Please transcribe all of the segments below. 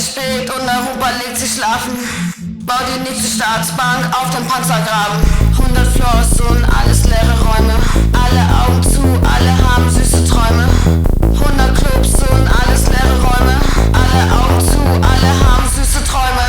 ist spät und Europa legt sich schlafen. Bau die nächste Staatsbank auf den Panzergraben. 100 Floors und alles leere Räume. Alle Augen zu, alle haben süße Träume. 100 Clubs und alles leere Räume. Alle Augen zu, alle haben süße Träume.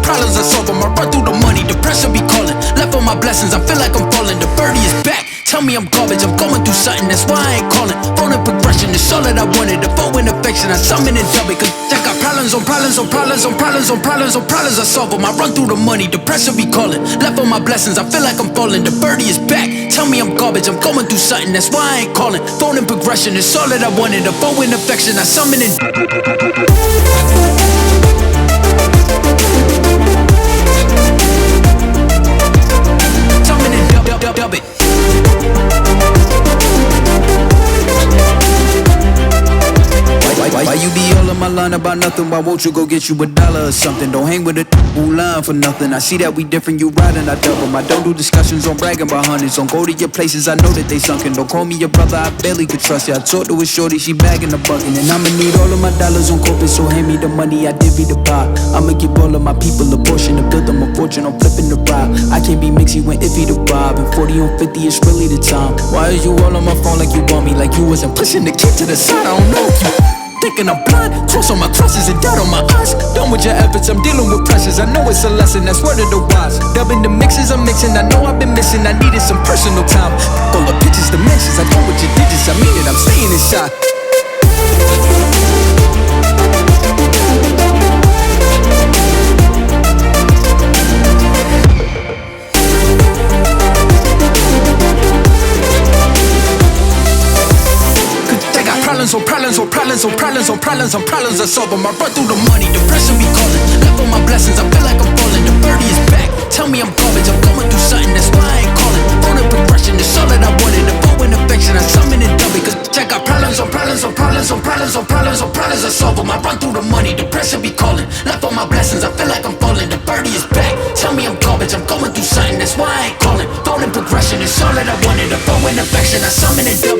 Problems, I solve them. I run through the money, the pressure be calling. Left on my blessings, I feel like I'm falling. The birdie is back, tell me I'm garbage. I'm going through something, that's why I ain't calling. Phone and progression, it's all that I wanted. The phone and affection, I summon and dub it. Cause I got problems on problems on problems on problems on problems on problems, I solve them. I run through the money, the pressure be calling. Left on my blessings, I feel like I'm falling. The birdie is back, tell me I'm garbage. I'm going through something, that's why I ain't calling. Phone and progression, it's all that I wanted. The phone and affection, I summon and dub it. Why you be all on my line about nothing? Why won't you go get you $1 or something? Don't hang with a line for nothing. I see that we different, you riding, I double. I don't do discussions on bragging about hundreds. Don't go to your places, I know that they sunken. Don't call me your brother, I barely could trust you. I talked to a shorty, she bagging the bucket. And I'ma need all of my dollars on corporate, so hand me the money, I divvy the pie. I'ma give all of my people a portion to build them a fortune, I'm flipping the ride. I can't be mixy when iffy the vibe. And 40 on 50 is really the time. Why is you all on my phone like you want me? Like you wasn't pushing the kid to the side, I don't know if you think thinking I'm blind. Cross on my crosses and doubt on my eyes. Done with your efforts, I'm dealing with pressures. I know it's a lesson, that's word of the wise. Dubbing the mixes I'm mixing, I know I've been missing. I needed some personal time. All the pictures, dimensions, I know what your digits. I mean it, I'm staying inside. Problems I solve them. I run through the money, the pressure be calling. Left on my blessings, I feel like I'm falling. The birdie is back, tell me I'm garbage. I'm going through something, that's why I ain't calling. Phone and progression, it's all that I wanted. The phone and affection, I summon and dub it. Cause I got problems I solve them. I run through the money, the pressure be calling. Left on my blessings, I feel like I'm falling. The birdie is back, tell me I'm garbage. I'm going through something, that's why I ain't calling. Phone and progression, it's all that I wanted. The phone and affection, I summon and dub.